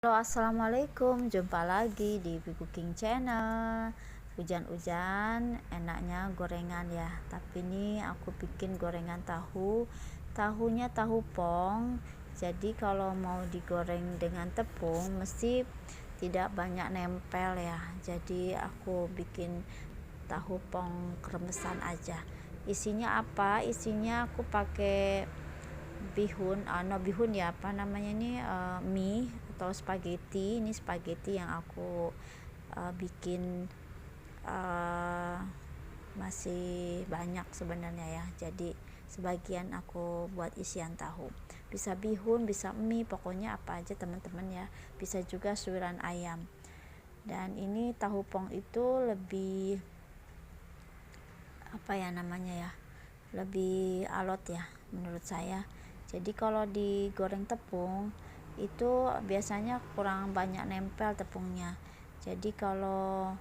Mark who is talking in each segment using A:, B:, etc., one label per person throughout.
A: Halo, assalamualaikum, jumpa lagi di Cooking Channel. Hujan-hujan enaknya gorengan ya, tapi ini aku bikin gorengan tahunya tahu pong. Jadi kalau mau digoreng dengan tepung mesti tidak banyak nempel ya, jadi aku bikin tahu pong kremesan aja. Isinya apa? Isinya aku pakai bihun ya, apa namanya ini, mie atau spaghetti. Ini spaghetti yang aku bikin masih banyak sebenarnya ya, jadi sebagian aku buat isian tahu. Bisa bihun, bisa mie, pokoknya apa aja teman-teman ya, bisa juga suiran ayam. Dan ini tahu pong itu lebih apa ya namanya ya, lebih alot ya menurut saya. Jadi kalau digoreng tepung itu biasanya kurang banyak nempel tepungnya. Jadi kalau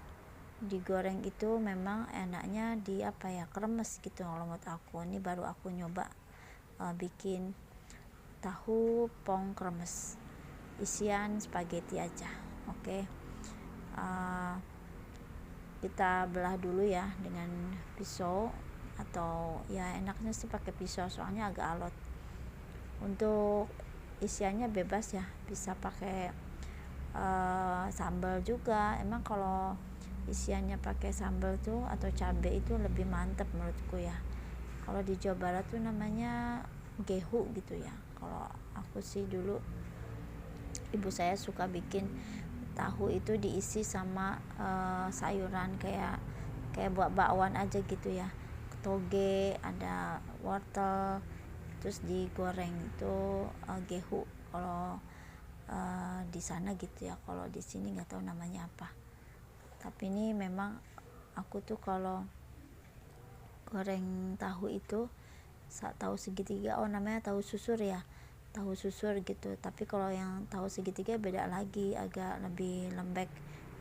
A: digoreng itu memang enaknya di apa ya, kremes gitu kalau menurut aku. Ini baru aku nyoba bikin tahu pong kremes isian spaghetti aja. Oke. Kita belah dulu ya dengan pisau, atau ya enaknya sih pakai pisau soalnya agak alot. Untuk isiannya bebas ya, bisa pakai sambal juga. Emang kalau isiannya pakai sambal tuh atau cabai itu lebih mantep menurutku ya. Kalau di Jawa Barat tuh namanya gehu gitu ya. Kalau aku sih dulu ibu saya suka bikin tahu itu diisi sama sayuran kayak buat bakwan aja gitu ya, toge, ada wortel, terus digoreng. Itu gehu kalau di sana gitu ya. Kalau di sini nggak tahu namanya apa, tapi ini memang aku tuh kalau goreng tahu itu tahu segitiga, namanya tahu susur ya, tahu susur gitu. Tapi kalau yang tahu segitiga beda lagi, agak lebih lembek.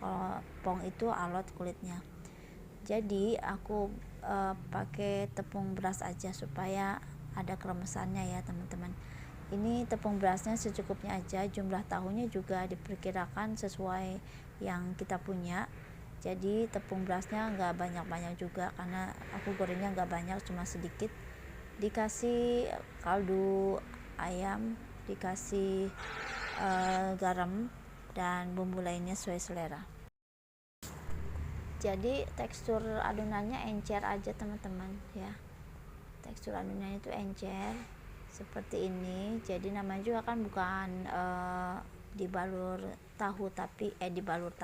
A: Kalau pong itu alot kulitnya. Jadi aku pakai tepung beras aja supaya ada kremesannya ya teman-teman. Ini tepung berasnya secukupnya aja, jumlah tahunya juga diperkirakan sesuai yang kita punya. Jadi tepung berasnya nggak banyak-banyak juga, karena aku gorengnya nggak banyak, cuma sedikit. Dikasih kaldu ayam, dikasih garam dan bumbu lainnya sesuai selera. Jadi tekstur adonannya encer aja teman-teman ya, tekstur adonannya itu encer seperti ini. Jadi namanya juga kan bukan dibalur tahu, tapi dibalur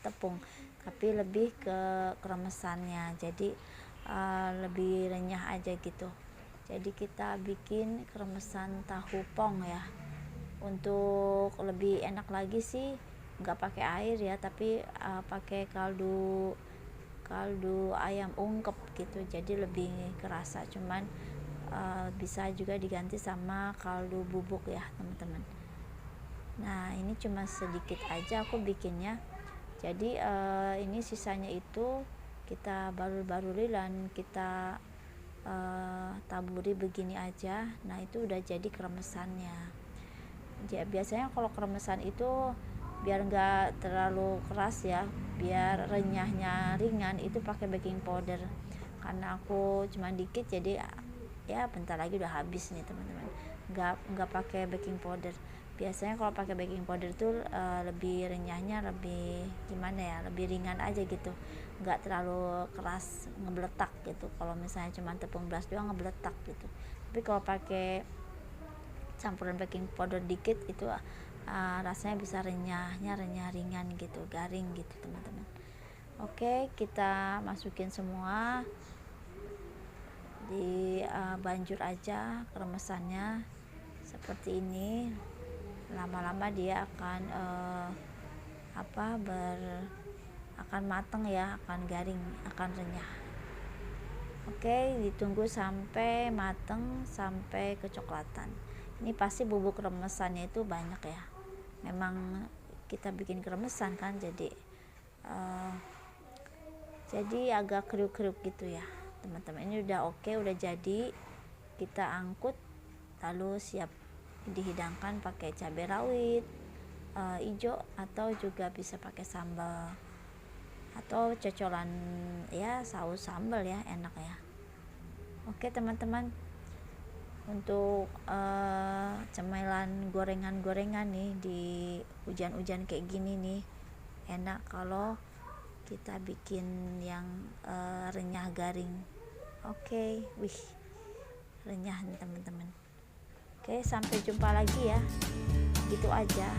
A: tepung, tapi lebih ke kremesannya. Jadi lebih renyah aja gitu. Jadi kita bikin kremesan tahu pong ya. Untuk lebih enak lagi sih nggak pakai air ya, tapi pakai kaldu ayam ungkep gitu, jadi lebih kerasa. Cuman bisa juga diganti sama kaldu bubuk ya teman-teman. Nah ini cuma sedikit aja aku bikinnya. Jadi ini sisanya itu kita balur-baluri dan kita taburi begini aja. Nah itu udah jadi kremesannya. Jadi biasanya kalau kremesan itu biar nggak terlalu keras ya, biar renyahnya ringan, itu pakai baking powder. Karena aku cuma dikit, jadi ya bentar lagi udah habis nih teman-teman. Nggak pakai baking powder. Biasanya kalau pakai baking powder itu lebih renyahnya, lebih gimana ya, lebih ringan aja gitu, nggak terlalu keras ngebeletak gitu. Kalau misalnya cuma tepung beras doang ngebeletak gitu. Tapi kalau pakai campuran baking powder dikit itu rasanya bisa renyah ringan gitu, garing gitu teman-teman. Oke, kita masukin semua di banjur aja kremesannya seperti ini. Lama-lama dia akan akan mateng ya, akan garing, akan renyah. Oke, ditunggu sampai mateng, sampai kecoklatan. Ini pasti bubuk kremesannya itu banyak ya, memang kita bikin kremesan kan, jadi agak kriuk-kriuk gitu ya teman-teman. Ini udah oke, udah jadi. Kita angkut lalu siap dihidangkan pakai cabai rawit, hijau atau juga bisa pakai sambal atau cocolan ya, saus sambal ya, enak ya. Oke teman-teman, untuk cemilan gorengan-gorengan nih di hujan-hujan kayak gini nih, enak kalau kita bikin yang renyah garing. Oke, wih, renyah nih teman-teman. Oke, sampai jumpa lagi ya, gitu aja.